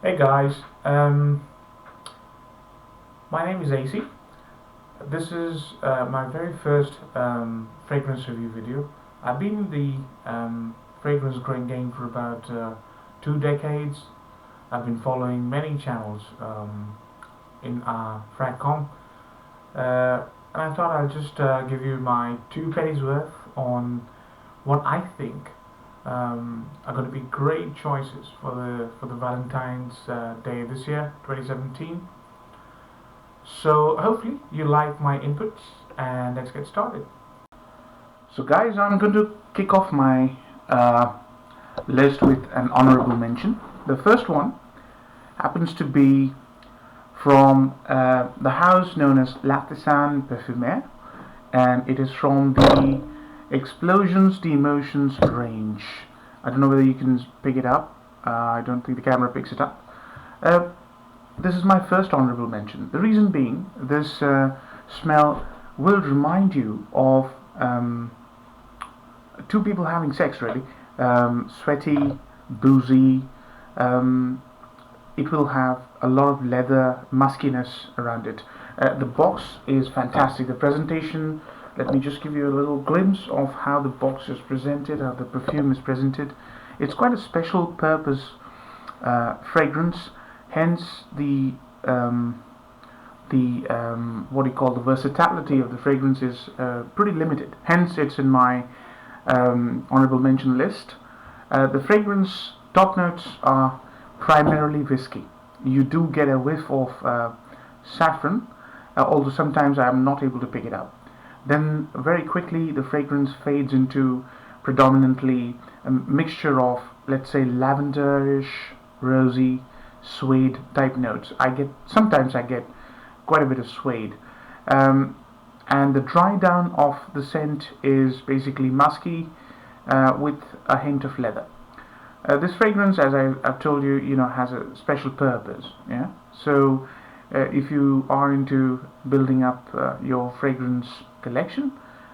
Hey guys, my name is AC. This is my very first fragrance review video. I've been in the fragrance growing game for about 2 decades. I've been following many channels in Fragcom, and I thought I'll just give you my two pennies worth on what I think are going to be great choices for the Valentine's Day this year, 2017. So hopefully you like my inputs and let's get started. So guys, I'm going to kick off my list with an honorable mention. The first one happens to be from the house known as L'Artisan Parfumé, and it is from the Explosions the Emotions range. I don't know whether you can pick it up. I don't think the camera picks it up. This is my first honorable mention. The reason being, this smell will remind you of two people having sex, really. Sweaty, boozy. It will have a lot of leather muskiness around it. The box is fantastic. The presentation, let me just give you a little glimpse of how the box is presented, how the perfume is presented. It's quite a special purpose fragrance, hence what do you call, the versatility of the fragrance is pretty limited. Hence, it's in my honorable mention list. The fragrance top notes are primarily whiskey. You do get a whiff of saffron, although sometimes I am not able to pick it up. Then very quickly the fragrance fades into predominantly a mixture of, let's say, lavenderish, rosy, suede type notes. Sometimes I get quite a bit of suede. And the dry down of the scent is basically musky with a hint of leather. This fragrance, as I've told you, has a special purpose. Yeah. So if you are into building up your fragrance collection,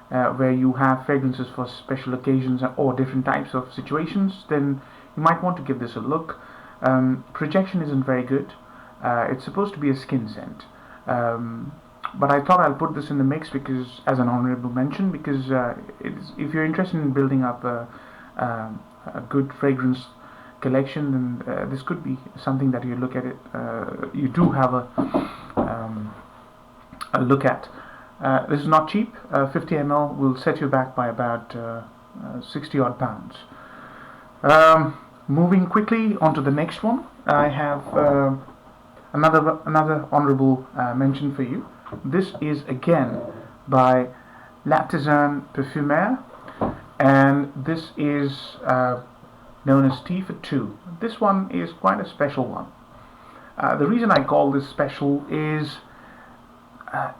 where you have fragrances for special occasions or different types of situations, then you might want to give this a look. Projection isn't very good. It's supposed to be a skin scent. But I thought I'll put this in the mix because, as an honorable mention, because if you're interested in building up a good fragrance collection, then this could be something that you look at it. You do have a look at. This is not cheap. 50 ml will set you back by about 60 odd pounds. Moving quickly on to the next one, I have another honorable mention for you. This is again by L'Artisan Parfumeur, and this is known as Tea for Two. This one is quite a special one. The reason I call this special is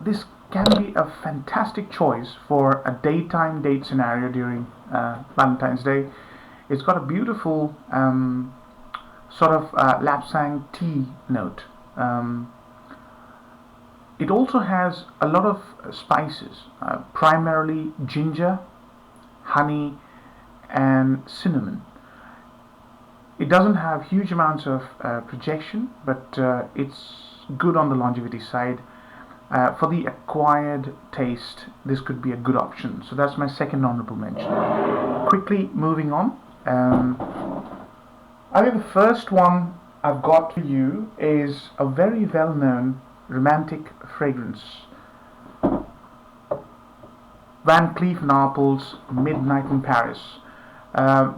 this can be a fantastic choice for a daytime date scenario during Valentine's Day. It's got a beautiful sort of lapsang tea note. It also has a lot of spices, primarily ginger, honey, and cinnamon. It doesn't have huge amounts of projection, but it's good on the longevity side. For the acquired taste, this could be a good option. So that's my second honorable mention. Quickly moving on. I think the first one I've got for you is a very well-known romantic fragrance. Van Cleef & Arpels Midnight in Paris.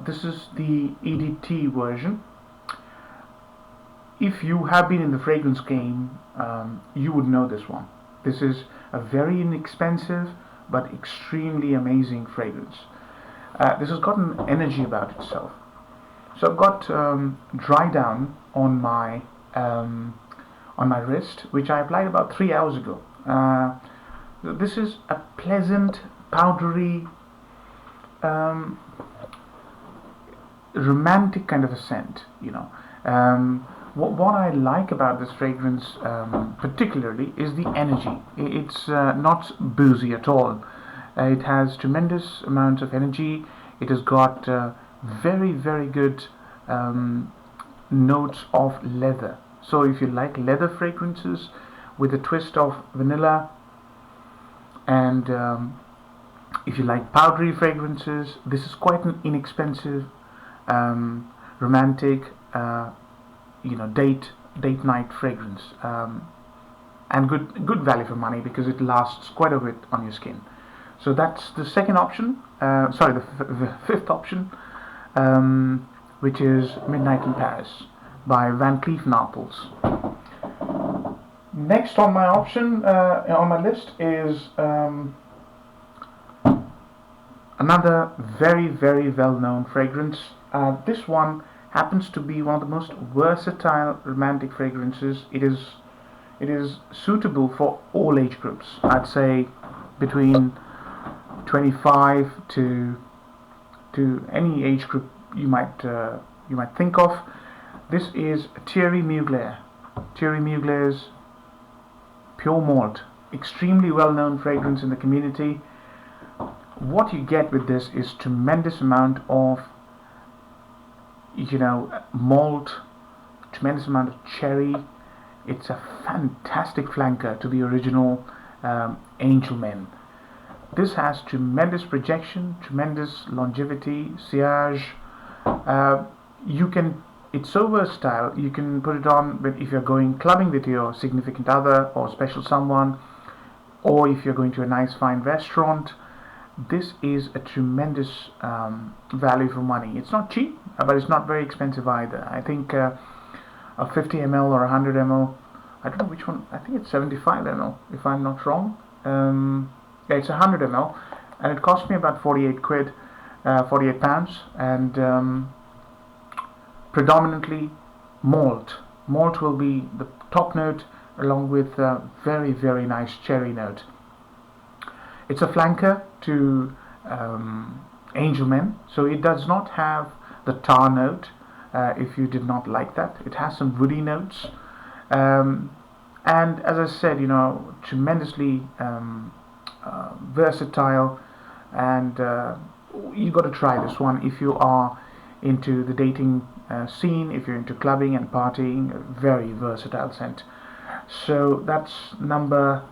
This is the EDT version. If you have been in the fragrance game, you would know this one. This is a very inexpensive but extremely amazing fragrance. This has got an energy about itself. So I've got dry down on my wrist, which I applied about 3 hours ago. This is a pleasant, powdery, romantic kind of a scent. What I like about this fragrance particularly is the energy. It's not boozy at all. It has tremendous amounts of energy. It has got very, very good notes of leather. So if you like leather fragrances with a twist of vanilla, and if you like powdery fragrances, this is quite an inexpensive, romantic, date night fragrance, and good value for money because it lasts quite a bit on your skin. So that's the second option. Sorry, the fifth option, which is Midnight in Paris by Van Cleef & Arpels. Next on my option, on my list, is another very well-known fragrance. This one happens to be one of the most versatile romantic fragrances. It is suitable for all age groups. I'd say between 25 to any age group you might think of. This is Thierry Mugler. Thierry Mugler's Pure Malt, extremely well-known fragrance in the community. What you get with this is tremendous amount of malt, tremendous amount of cherry. It's a fantastic flanker to the original Angel Men. This has tremendous projection, tremendous longevity, sillage. It's so versatile. You can put it on if you're going clubbing with your significant other or special someone, or if you're going to a nice fine restaurant. This is a tremendous value for money. It's not cheap, but it's not very expensive either. I think a 50 ml or 100 ml, I don't know which one, I think it's 75 ml if I'm not wrong. Yeah, it's 100 ml, and it cost me about 48 quid, 48 pounds, and predominantly malt. Malt will be the top note, along with a very nice cherry note. It's a flanker to Angel Men, so it does not have the tar note. If you did not like that, it has some woody notes, and as I said, tremendously versatile, and you got to try this one if you are into the dating scene, if you're into clubbing and partying. A very versatile scent. So that's number.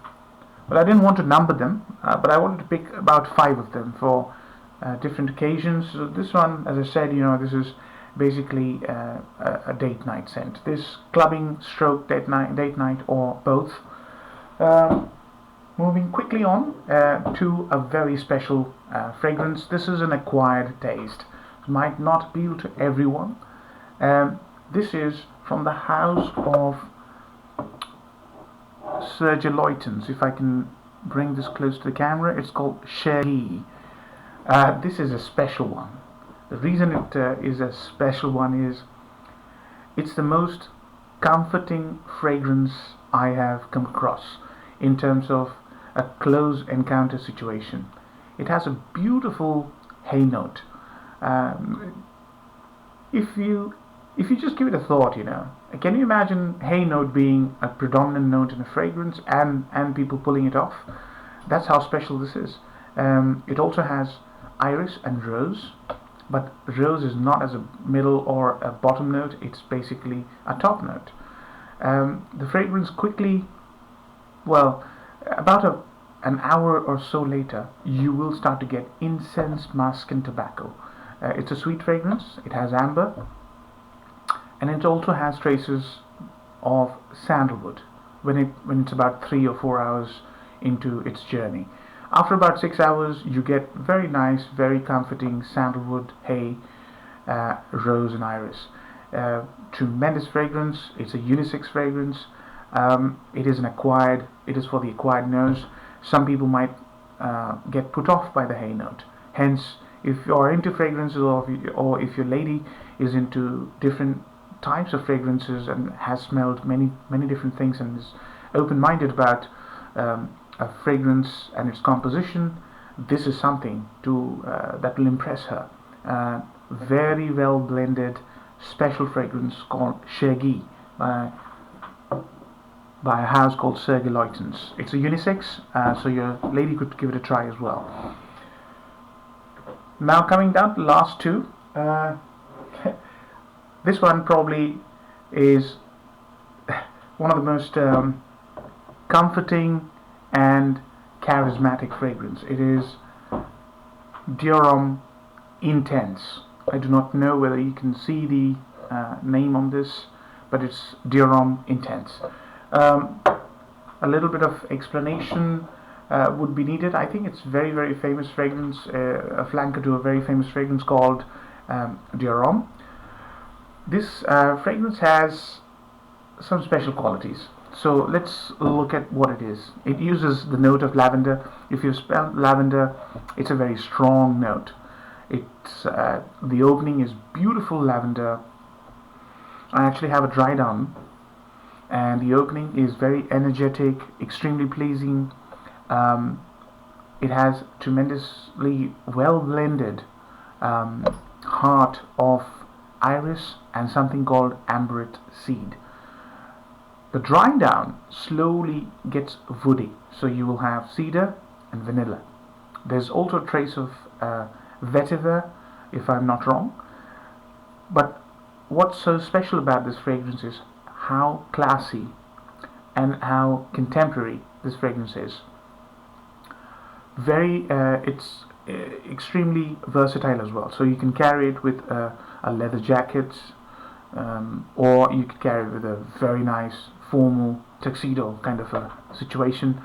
Well, I didn't want to number them, but I wanted to pick about 5 of them for different occasions. So this one, as I said, this is basically a date night scent. This clubbing stroke date night or both. Moving quickly on to a very special fragrance. This is an acquired taste. It might not appeal to everyone. This is from the house of Serge Loitens. If I can bring this close to the camera, it's called Cherry. This is a special one. The reason it is a special one is it's the most comforting fragrance I have come across in terms of a close encounter situation. It has a beautiful hay note. If you just give it a thought, can you imagine hay note being a predominant note in a fragrance and people pulling it off? That's how special this is. It also has iris and rose, but rose is not as a middle or a bottom note. It's basically a top note. The fragrance quickly, about an hour or so later, you will start to get incense, musk, and tobacco. It's a sweet fragrance. It has amber, and it also has traces of sandalwood when it's about 3 or 4 hours into its journey. After about 6 hours, you get very nice, very comforting sandalwood, hay, rose, and iris. Tremendous fragrance. It's a unisex fragrance. It is for the acquired nose. Some people might get put off by the hay note. Hence, if you're into fragrances, or if your lady is into different types of fragrances and has smelled many different things and is open-minded about a fragrance and its composition, this is something that will impress her. Very well blended special fragrance called Chergy by a house called Serge Loitens. It's a unisex, so your lady could give it a try as well. Now coming down to the last two. This one probably is one of the most comforting and charismatic fragrance. It is Dior Intense. I do not know whether you can see the name on this, but it's Dior Intense. Um, a little bit of explanation would be needed. I think it's very famous fragrance, a flanker to a very famous fragrance called Dior. This fragrance has some special qualities. So let's look at what it is. It uses the note of lavender. If you smell lavender, it's a very strong note. It's the opening is beautiful lavender. I actually have a dry down, and the opening is very energetic, extremely pleasing. Um, it has tremendously well blended heart of iris and something called amberette seed. The drying down slowly gets woody, so you will have cedar and vanilla. There's also a trace of vetiver, if I'm not wrong. But what's so special about this fragrance is how classy and how contemporary this fragrance is. It's extremely versatile as well. So you can carry it with a leather jacket, or you could carry it with a very nice formal tuxedo kind of a situation.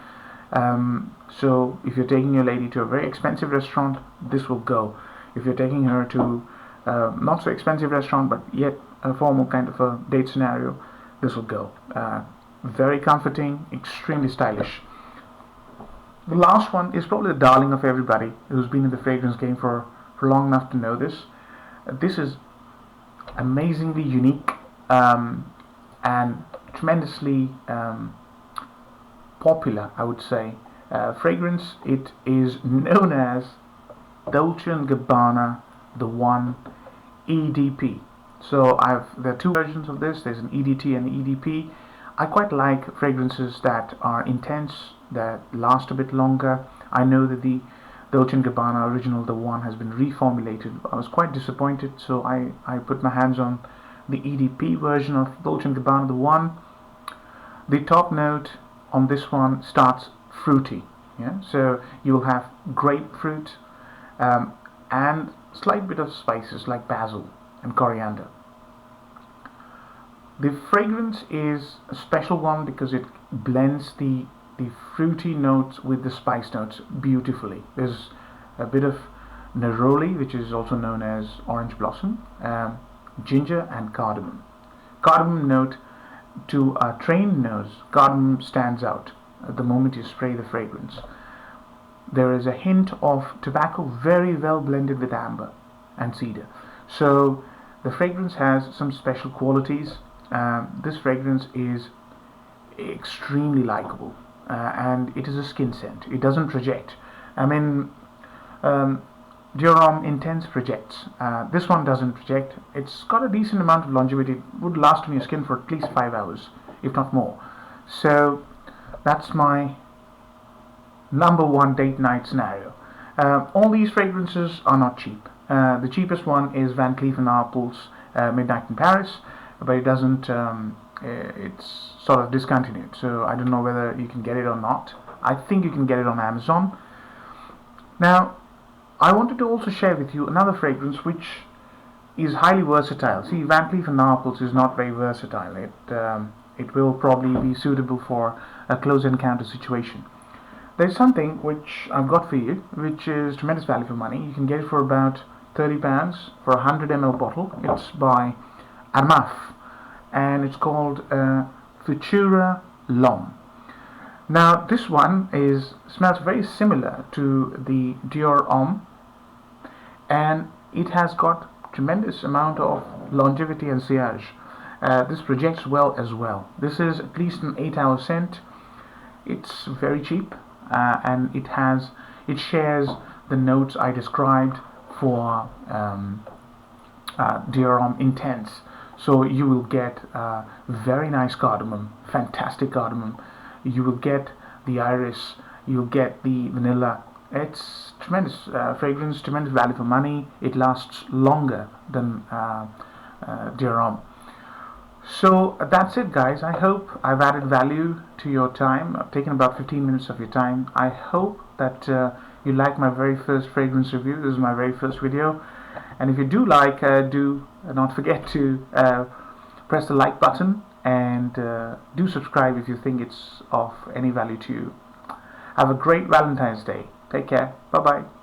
So if you're taking your lady to a very expensive restaurant, this will go. If you're taking her to not so expensive restaurant, but yet a formal kind of a date scenario, this will go. Very comforting, extremely stylish. The last one is probably the darling of everybody who's been in the fragrance game for long enough to know this. This is amazingly unique, and tremendously popular, I would say, fragrance. It is known as Dolce & Gabbana The One EDP. So there are two versions of this. There's an EDT and an EDP. I quite like fragrances that are intense, that last a bit longer. I know that the Dolce & Gabbana original The One has been reformulated. I was quite disappointed, so I put my hands on the EDP version of Dolce & Gabbana The One. The top note on this one starts fruity. Yeah, so you will have grapefruit, and slight bit of spices like basil and coriander. The fragrance is a special one because it blends the fruity notes with the spice notes beautifully. There's a bit of neroli, which is also known as orange blossom, ginger and cardamom. Cardamom note, to a trained nose, cardamom stands out the moment you spray the fragrance. There is a hint of tobacco very well blended with amber and cedar. So the fragrance has some special qualities. This fragrance is extremely likable, and it is a skin scent. It doesn't reject. I mean, Dior Intense projects. This one doesn't project. It's got a decent amount of longevity. It would last on your skin for at least 5 hours, if not more. So that's my number one date night scenario. All these fragrances are not cheap. The cheapest one is Van Cleef & Arpels Midnight in Paris, but it doesn't. It's sort of discontinued, so I don't know whether you can get it or not. I think you can get it on Amazon. Now, I wanted to also share with you another fragrance which is highly versatile. See, Van Cleef & Arpels is not very versatile. It will probably be suitable for a close encounter situation. There's something which I've got for you, which is tremendous value for money. You can get it for about £30 for a 100 ml bottle. It's by Armaf, and it's called Futura L'Homme. Now, this one smells very similar to the Dior Homme, and it has got tremendous amount of longevity and sillage. This projects well as well. This is at least an 8-hour scent. It's very cheap, and it shares the notes I described for Dior Homme Intense. So you will get very nice cardamom, fantastic cardamom. You will get the iris, you'll get the vanilla. It's tremendous fragrance, tremendous value for money. It lasts longer than dirham. So that's it, guys. I hope I've added value to your time. I've taken about 15 minutes of your time. I hope that you like my very first fragrance review. This is my very first video, and if you do like, do not forget to press the like button, and do subscribe if you think it's of any value to you. Have a great Valentine's Day. Take care. Bye bye.